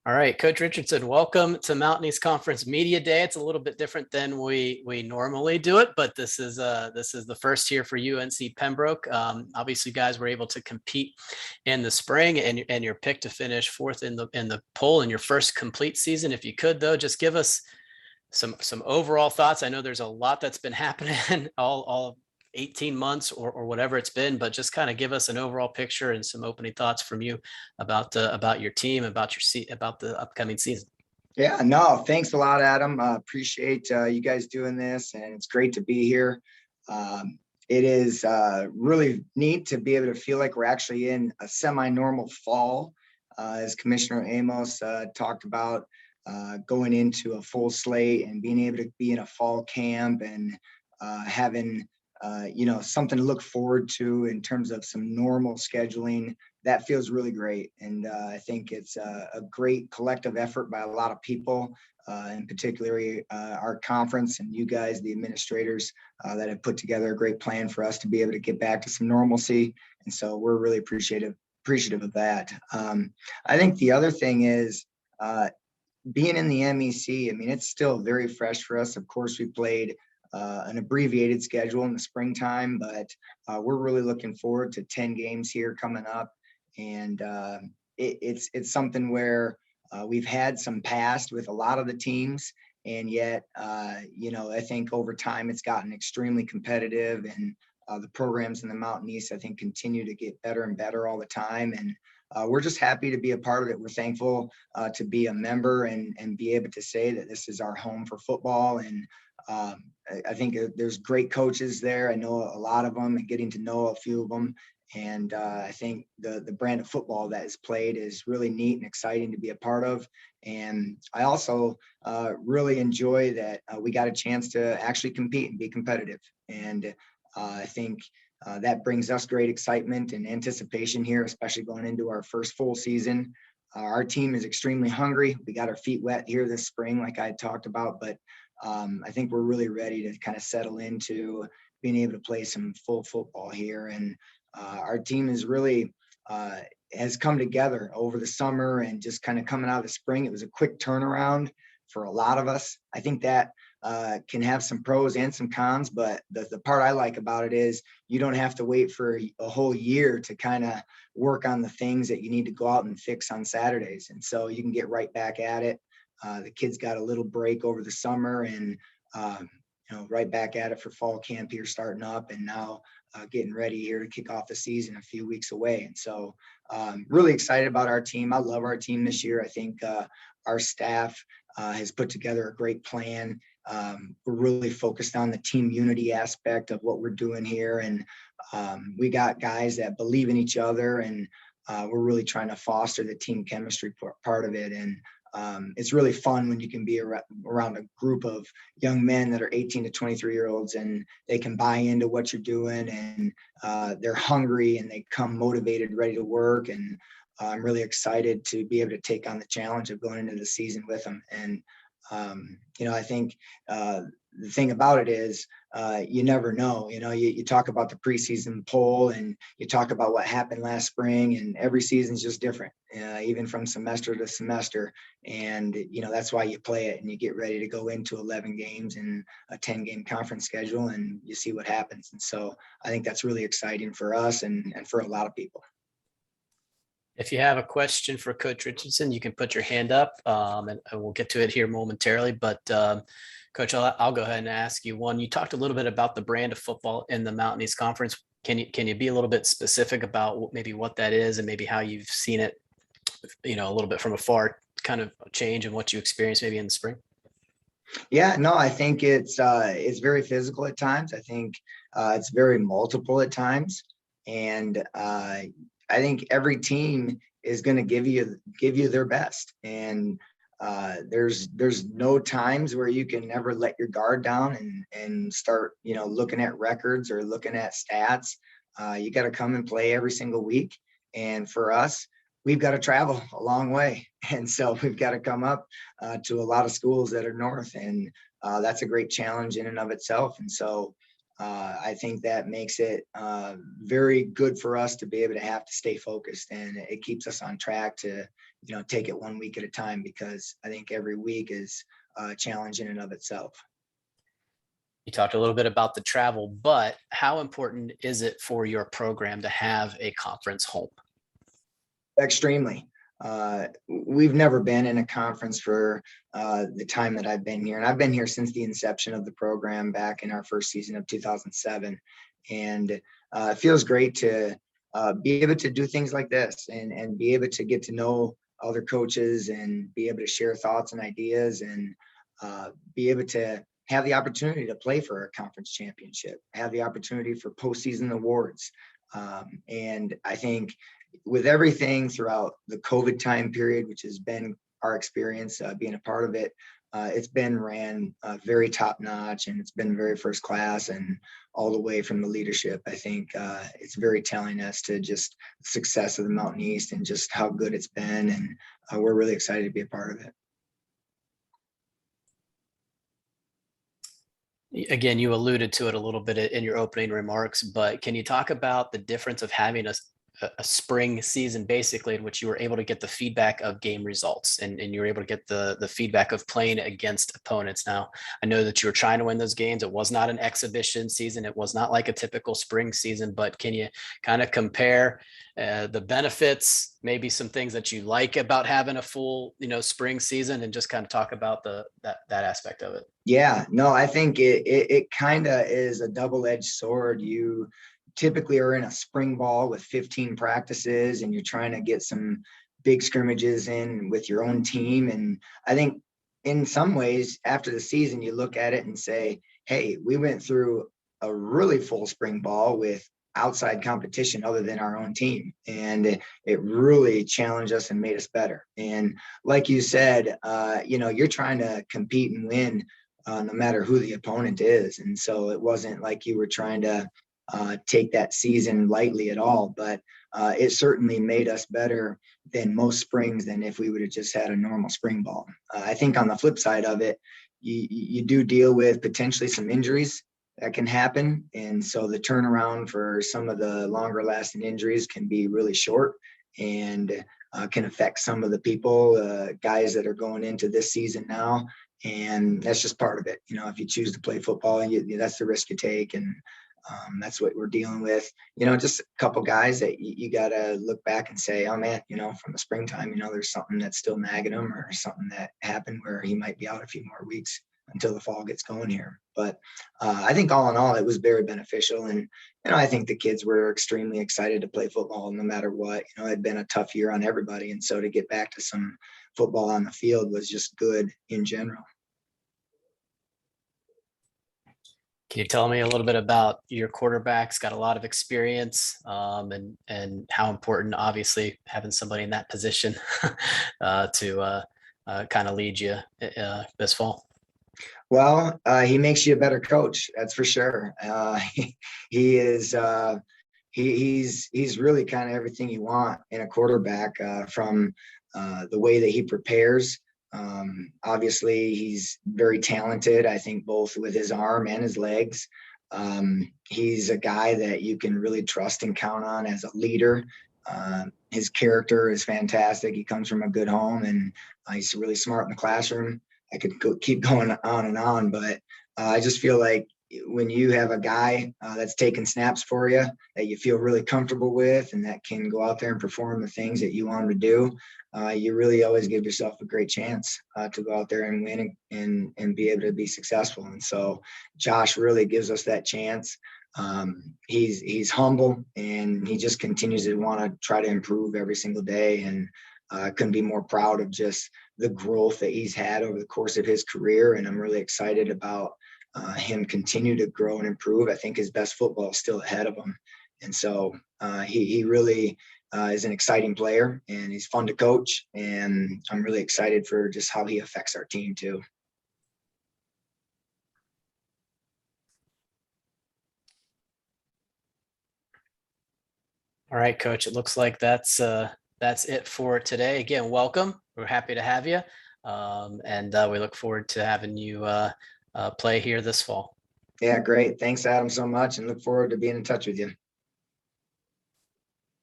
All right, Coach Richardson, welcome to Mountain East Conference Media Day. It's a little bit different than we normally do it, but this is the first year for UNC Pembroke. Obviously, guys were able to compete in the spring, and your pick to finish fourth in the poll in your first complete season. If you could, though, just give us some overall thoughts. I know there's a lot that's been happening all 18 months or whatever it's been, but just kind of give us an overall picture and some opening thoughts from you about your team, about the upcoming season. Yeah, no, thanks a lot, Adam. Appreciate you guys doing this, and it's great to be here. It is really neat to be able to feel like we're actually in a semi-normal fall, as Commissioner Amos talked about, going into a full slate and being able to be in a fall camp and having something to look forward to in terms of some normal scheduling. That feels really great. And I think it's a great collective effort by a lot of people, in particular our conference and you guys, the administrators, that have put together a great plan for us to be able to get back to some normalcy. And so we're really appreciative of that. I think the other thing is being in the MEC, I mean, it's still very fresh for us. Of course, we played an abbreviated schedule in the springtime, but we're really looking forward to 10 games here coming up. And it's something where we've had some past with a lot of the teams, and yet, I think over time it's gotten extremely competitive, and the programs in the Mountain East, I think, continue to get better and better all the time. And we're just happy to be a part of it. We're thankful to be a member and be able to say that this is our home for football. And I think there's great coaches there. I know a lot of them and getting to know a few of them. And I think the brand of football that is played is really neat and exciting to be a part of. And I also really enjoy that we got a chance to actually compete and be competitive. And I think that brings us great excitement and anticipation here, especially going into our first full season. Our team is extremely hungry. We got our feet wet here this spring, like I had talked about, but I think we're really ready to kind of settle into being able to play some full football here. And our team is really has come together over the summer and just kind of coming out of the spring. It was a quick turnaround for a lot of us. I think that can have some pros and some cons, but the part I like about it is you don't have to wait for a whole year to kind of work on the things that you need to go out and fix on Saturdays. And so you can get right back at it. The kids got a little break over the summer and, right back at it for fall camp here starting up, and now getting ready here to kick off the season a few weeks away. And so really excited about our team. I love our team this year. I think our staff has put together a great plan. We're really focused on the team unity aspect of what we're doing here. And we got guys that believe in each other, and we're really trying to foster the team chemistry part of it. And it's really fun when you can be around a group of young men that are 18 to 23-year-olds, and they can buy into what you're doing, and they're hungry and they come motivated, ready to work. And I'm really excited to be able to take on the challenge of going into the season with them. And I think the thing about it is you never know. You talk about the preseason poll and you talk about what happened last spring, and every season's just different, even from semester to semester. And that's why you play it and you get ready to go into 11 games and a 10-game conference schedule, and you see what happens. And so I think that's really exciting for us and for a lot of people. If you have a question for Coach Richardson, you can put your hand up, and we'll get to it here momentarily. But Coach, I'll go ahead and ask you one. You talked a little bit about the brand of football in the Mountain East Conference. Can you be a little bit specific about maybe what that is and maybe how you've seen it, a little bit from afar, kind of change in what you experienced maybe in the spring? Yeah, no, I think it's very physical at times. I think it's very multiple at times, and I think every team is going to give you their best. And there's no times where you can never let your guard down and start, looking at records or looking at stats. You got to come and play every single week. And for us, we've got to travel a long way. And so we've got to come up to a lot of schools that are north. And that's a great challenge in and of itself. And so I think that makes it very good for us to be able to have to stay focused, and it keeps us on track to, take it 1 week at a time, because I think every week is a challenge in and of itself. You talked a little bit about the travel, but how important is it for your program to have a conference home? Extremely. We've never been in a conference for the time that I've been here, and I've been here since the inception of the program back in our first season of 2007. And it feels great to be able to do things like this, and be able to get to know other coaches and be able to share thoughts and ideas, and be able to have the opportunity to play for a conference championship, have the opportunity for postseason awards. And I think with everything throughout the COVID time period, which has been our experience being a part of it, it's been ran very top notch, and it's been very first class, and all the way from the leadership. I think it's very telling as to just the success of the Mountain East and just how good it's been. And we're really excited to be a part of it. Again, you alluded to it a little bit in your opening remarks, but can you talk about the difference of having a spring season, basically, in which you were able to get the feedback of game results, and you were able to get the feedback of playing against opponents? Now, I know that you were trying to win those games. It was not an exhibition season. It was not like a typical spring season, but can you kind of compare the benefits, maybe some things that you like about having a full, spring season, and just kind of talk about that aspect of it? Yeah, no, I think it kind of is a double-edged sword. You typically are in a spring ball with 15 practices, and you're trying to get some big scrimmages in with your own team. And I think in some ways, after the season, you look at it and say, hey, we went through a really full spring ball with outside competition other than our own team. And it really challenged us and made us better. And like you said, you're trying to compete and win no matter who the opponent is. And so it wasn't like you were trying to take that season lightly at all, but it certainly made us better than most springs than if we would have just had a normal spring ball. I think on the flip side of it, you do deal with potentially some injuries that can happen. And so the turnaround for some of the longer lasting injuries can be really short, and can affect some of the people, guys that are going into this season now. And that's just part of it. If you choose to play football, that's the risk you take. And that's what we're dealing with. Just a couple guys that you got to look back and say, oh man, from the springtime, there's something that's still nagging him, or something that happened where he might be out a few more weeks until the fall gets going here. But I think all in all, it was very beneficial. And, I think the kids were extremely excited to play football no matter what. It had been a tough year on everybody. And so to get back to some football on the field was just good in general. Can you tell me a little bit about your quarterbacks? Got a lot of experience, and how important, obviously, having somebody in that position to kind of lead you this fall. Well, he makes you a better coach. That's for sure. He is. He's really kind of everything you want in a quarterback, from the way that he prepares. Obviously, he's very talented, I think, both with his arm and his legs. He's a guy that you can really trust and count on as a leader. His character is fantastic. He comes from a good home, and he's really smart in the classroom. I could keep going on and on, but I just feel like when you have a guy that's taking snaps for you, that you feel really comfortable with, and that can go out there and perform the things that you want him to do, you really always give yourself a great chance to go out there and win and be able to be successful. And so Josh really gives us that chance. He's humble, and he just continues to want to try to improve every single day. And couldn't be more proud of just the growth that he's had over the course of his career. And I'm really excited about him continue to grow and improve. I think his best football is still ahead of him. And so he really is an exciting player, and he's fun to coach. And I'm really excited for just how he affects our team too. All right, Coach. It looks like that's it for today. Again, welcome. We're happy to have you, and we look forward to having you play here this fall. Yeah, great. Thanks, Adam, so much, and look forward to being in touch with you.